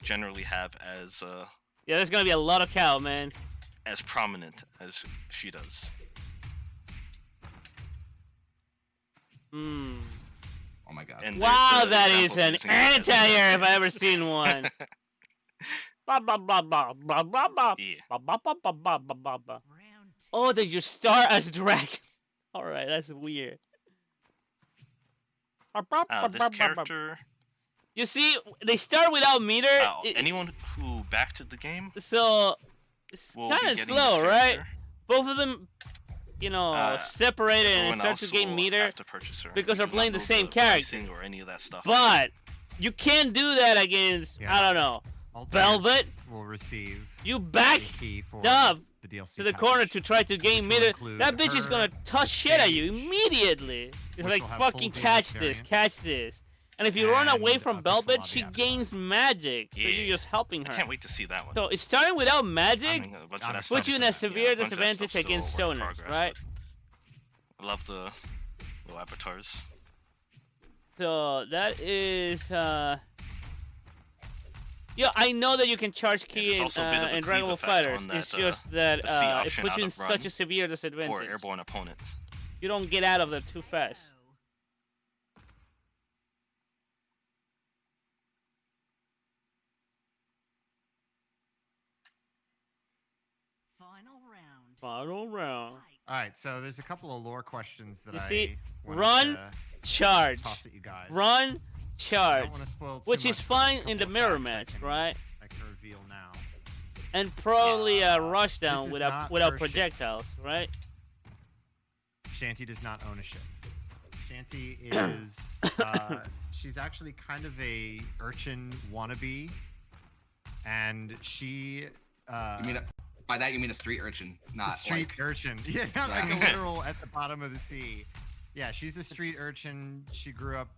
generally have Yeah, there's gonna be a lot of cow, man. as prominent as she does. Hmm. Oh my god. And Wow, there's the that is example of an using it as a anti-air if weapon. I ever seen one. Blah blah blah blah blah blah blah Yeah. blah blah blah blah blah blah blah blah. Round two. Oh, that you start as dragons. All right, that's weird. This character, You see, they start without meter. anyone who backed the game So it's will be kind of getting slow, this right? character. Both of them, separated and Everyone start else to gain will meter. have to purchase her. because We they're do not playing the know same character. pricing or any of that stuff. But you can't do that against Yeah. I don't know. Alternates Velvet? will receive You back a key for Dub the DLC to the package, corner to try to gain which will meter. include That bitch is her, gonna toss shit at you stage, immediately. It's which like will have fucking full catch damage this, variance, catch this. And if you run away and from a pixel Velvet, lobby she avatar. gains magic. So Yeah. you're just helping I her. can't wait to see that one. So it's starting without I magic. mean, a bunch of I'm that excited stuff Puts you in to a see that. severe a bunch of that disadvantage stuff's still a against work in stoners, progress, right? but I love the little avatars. So that is yeah, I know that you can charge key there's in, also a bit of a in Dragon Ball cleave effect Fighters. on It's that, just that the C it option puts out you in of such run a severe disadvantage. For airborne opponents. You don't get out of there too fast. Final round. Final round. Fight. All right, so there's a couple of lore questions that You I see, wanted run, to Charge. toss at you guys. Run, I charge. don't want to spoil too Which much, is but there's a fine in couple the of mirror facts match, right? I can reveal now. And probably a Uh, rush down this is without not without her ship. projectiles, right? Shanty does not own a ship. Shanty is she's actually kind of a urchin wannabe, and she You mean by that you mean a street urchin, not street like urchin. Yeah, not Yeah. like a literal at the bottom of the sea. Yeah, she's a street urchin. She grew up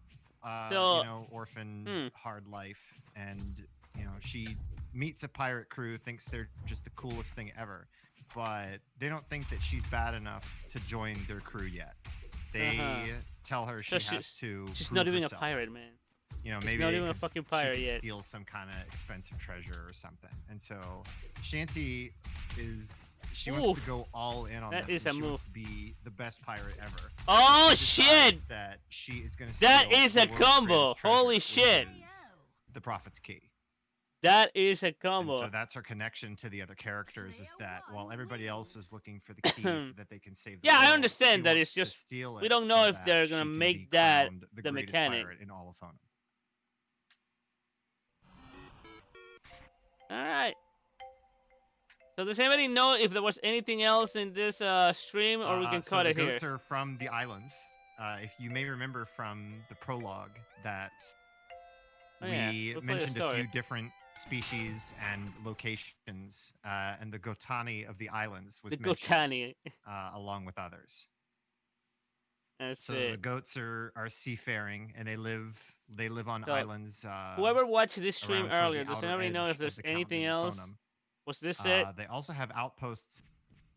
So- you know, orphan, hard life, and you know, she meets a pirate crew, thinks they're just the coolest thing ever, but they don't think that she's bad enough to join their crew yet. They tell her So she has to. She's prove not even herself. a pirate, man. You know, She's maybe not they even a could fucking she pirate could yet. steal some kind of expensive treasure or something. And so Shanty she wants Oof. to go all in on That this. is And a she wants move. to be the best pirate ever. Oh But she decides shit! That she is going to. That is a combo. Holy shit! The Prophet's Key. That is a And combo. so that's her connection to the other characters, is that while everybody else is looking for the keys so that they can save the Yeah, I world, understand she that wants it's just- to steal we it don't know so if that they're she gonna can make be that crowned the the greatest mechanic. pirate in all of Phonum. All right. So does anybody know if there was anything else in this stream, or we can So cut the it here? goats are from the islands. If you may remember from the prologue that Oh, yeah. we We'll play the mentioned a story. few different species and locations, and the Gotani of the islands was The mentioned, Gotani. along with others. That's So the it. goats are seafaring, and they live on So, islands. Whoever watched this stream around sort of earlier, the does outer anybody know edge if of there's the anything continent else? of Phonum. Was this it? They also have outposts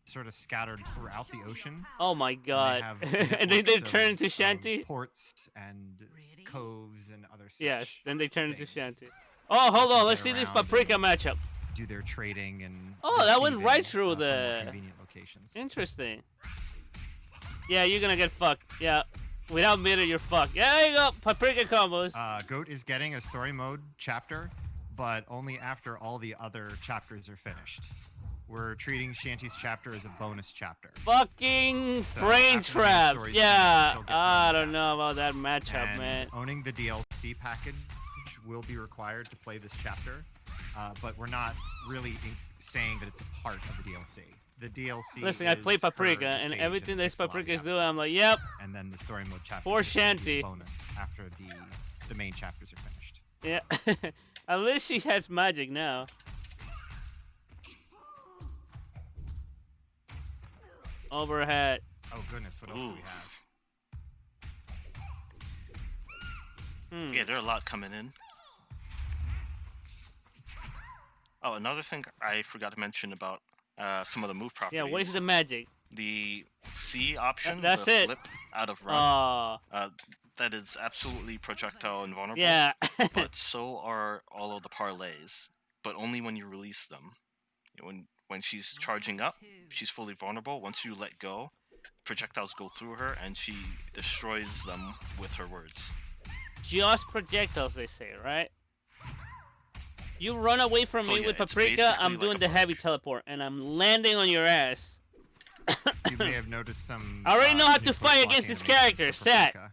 sort of scattered throughout the ocean. Oh my god. have And then they networks turn of- to of Shanty? ports and coves and other such. Yes, then they turn into things. Shanty. Oh, hold can on, let's get see this around paprika and- matchup. Do their trading and. Oh, that went right receiving, through from more the- convenient locations. Interesting. Yeah, you're gonna get fucked. Yeah. Without meter, you're fucked. Yeah, there you go. Paprika combos. Goat is getting a story mode chapter, but only after all the other chapters are finished. We're treating Shanty's chapter as a bonus chapter. Fucking So, brain after the main traps. story's Yeah. finished, she'll get I bonus don't know about that matchup, and man. owning the DLC package will be required to play this chapter, but we're not really saying that it's a part of the DLC. The DLC. Listen, I play is her Paprika, and stage everything and this takes a lot of Paprika is the doing, I'm like, yep. and then the story mode chapter For is gonna be a Shanty. bonus after the main chapters are finished. Yeah. At least she has magic now. Overhead. Oh goodness, what else do we Ooh. have? Yeah, there are a lot coming in. Oh, another thing I forgot to mention about some of the move properties. Yeah, what is the magic? The C option, That's the it. flip out of run, Oh, that is absolutely projectile invulnerable. yeah. But so are all of the parlays, but only when you release them. When she's charging up, she's fully vulnerable. Once you let go, projectiles go through her, and she destroys them with her words. Just projectiles, they say, right? You run away from So, me yeah, with it's Paprika, basically I'm like doing a the heavy perk. teleport, and I'm landing on your ass. You may have noticed some. I already know how new to fight push against block this animations character, for Sat. Paprika.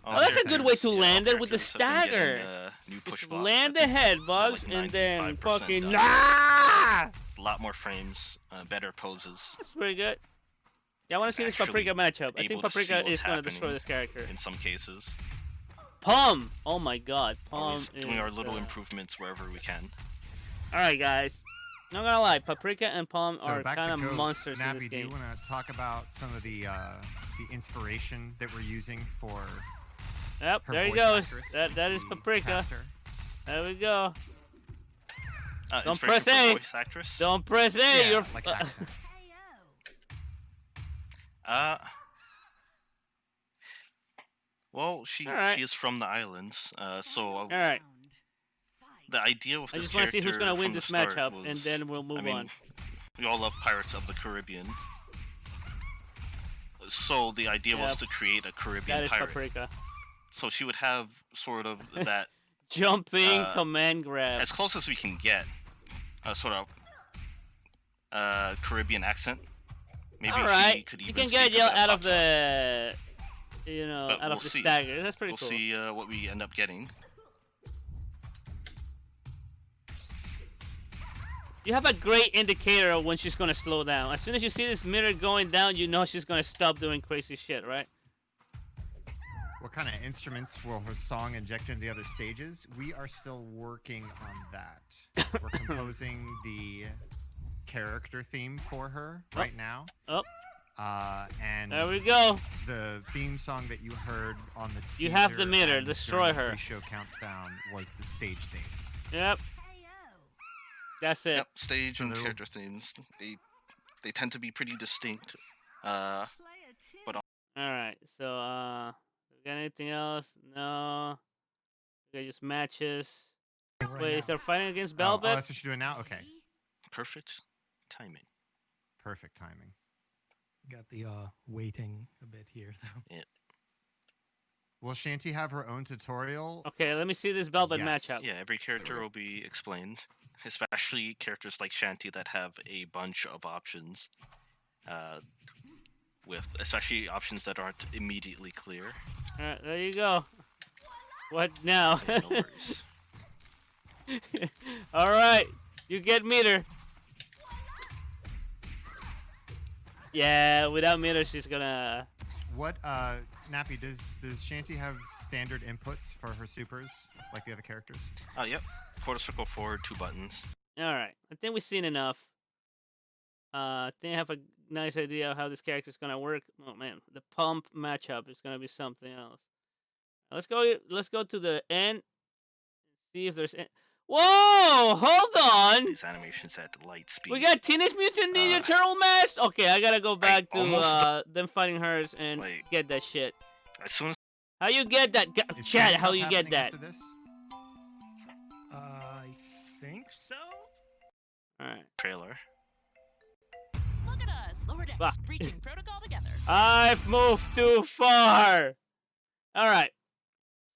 Oh, that's a good way to all land it with the characters have been getting, stagger. new push Just blocks. land I the think head, they're Bugs, like and then 95% fucking done. nah! A lot more frames, better poses That's pretty good. Yeah, I want to see this Actually Paprika matchup. I think able to see Paprika what's is going to destroy happening this character. in some cases. Palm! Oh my god, Palm Always is... doing our little improvements wherever we can. Alright, guys. Not gonna lie, Paprika and Palm So are back kind to of Goat. monsters in Nappy, this do you game. want to talk about some of the inspiration that we're using for Yep, her there he voice goes. actress, That is the Paprika. caster? There we go. Don't Inspiration press for A. voice actress. Don't press A, Yeah, you're... like accent. Well, she Alright. is from the islands, so Alright, the idea with I this just want to see who's character gonna win from the this start matchup, was, and then we'll move I mean, on. we all love Pirates of the Caribbean. So the idea was Yep. to create a That Caribbean is pirate. Paprika. So she would have sort of that Jumping command as grab. close as we can get, sort of Caribbean accent. Maybe she Alright, could you even can get speak a yell bit out of Patois. the... But out we'll of the see. stagger. That's pretty We'll cool. see what we end up getting. You have a great indicator of when she's gonna slow down. As soon as you see this mirror going down, you know she's gonna stop doing crazy shit, right? What kind of instruments will her song inject into the other stages? We are still working on that. We're composing the character theme for her right now. Oh. And There we go. the theme song that you heard on the teaser You have the meter. and Destroy during the her. pre-show countdown was the stage theme. Yep. That's it. Yep, stage So and there will- character themes. They tend to be pretty distinct. But All right. So, we got anything else? No. We got just matches. Right Wait, now. is there fighting against Oh, Velvet? that's what you're doing now? Okay. perfect timing. Perfect timing. Got the waiting a bit here though. Will Shanty have her own tutorial? Okay, let me see this Velvet Yes. matchup. Yeah, every character will be explained, especially characters like Shanty that have a bunch of options, with especially options that aren't immediately clear. All right, there you go. What now? Yeah, no worries. All right, you get meter. Yeah, without meter, she's gonna. What Nappy, does Shanty have standard inputs for her supers like the other characters? Oh, yep. Quarter circle forward, 2 buttons. All right, I think we've seen enough. I think I have a nice idea of how this character is gonna work. Oh man, the pump matchup is gonna be something else. Let's go. Let's go to the end. See if there's. Whoa! Hold on. These animations at light speed. We got Teenage Mutant Ninja Turtle Mask. Okay, I gotta go back to almost them fighting hers and Wait. get that shit. As soon as How you get that? Is Chat, Pink how Stuff you get happening that? after this? I think so. All right. trailer. Look at us. Lower decks. Fuck. Breaching protocol together. I've moved too far. All right.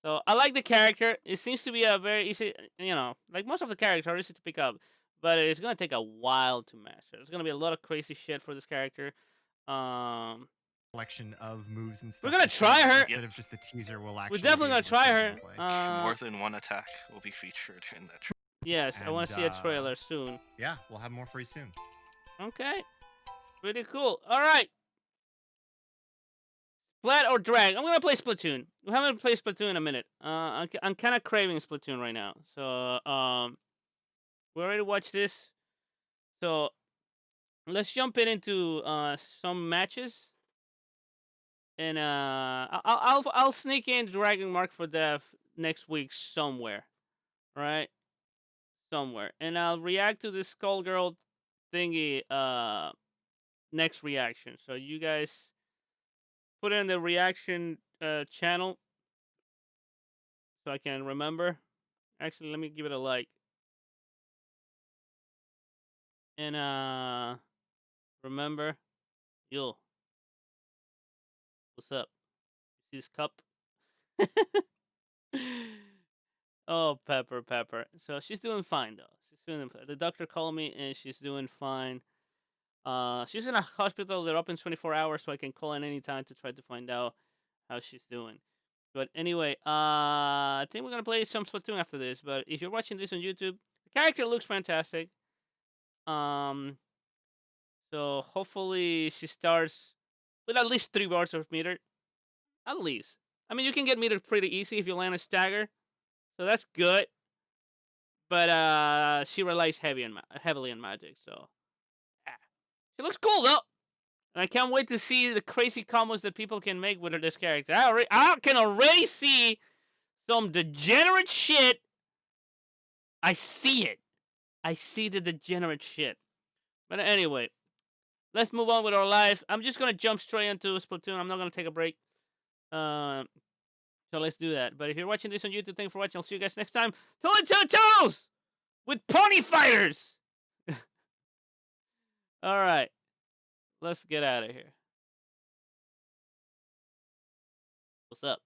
So I like the character. It seems to be a very easy, like most of the characters are easy to pick up, but it's gonna take a while to master. There's gonna be a lot of crazy shit for this character. Collection of moves and stuff. We're gonna to show try her. Instead of just the teaser, we'll actually. We're definitely be gonna able to try show her. gameplay. More than one attack will be featured in that trailer. Yes, I want to see a And, trailer soon. Yeah, we'll have more for you soon. Okay. Pretty cool. All right. Splat or drag? I'm gonna play Splatoon. We haven't played Splatoon in a minute. I'm kind of craving Splatoon right now. So we already watched this. So let's jump into some matches. And I'll sneak in Dragon Mark for Death next week somewhere, right? Somewhere, and I'll react to this Skullgirl thingy next reaction. So you guys put it in the reaction channel so I can remember. Actually, let me give it a like. And remember, yo, what's up? You see this cup? Oh, Pepper. So she's doing fine though. She's doing. The doctor called me and she's doing fine. She's in a hospital. They're open 24 hours, so I can call in any time to try to find out how she's doing. But anyway, I think we're gonna play some Splatoon after this. But if you're watching this on YouTube, the character looks fantastic. So hopefully she starts with at least 3 bars of meter. At least. I mean, you can get meter pretty easy if you land a stagger, so that's good. But she relies heavily on magic, so yeah. She looks cool though. And I can't wait to see the crazy combos that people can make with this character. I can already see some degenerate shit. I see it. I see the degenerate shit. But anyway, let's move on with our life. I'm just gonna jump straight into Splatoon. I'm not gonna take a break. So let's do that. But if you're watching this on YouTube, thanks for watching. I'll see you guys next time. Two toes with pony fighters. All right. Let's get out of here. What's up?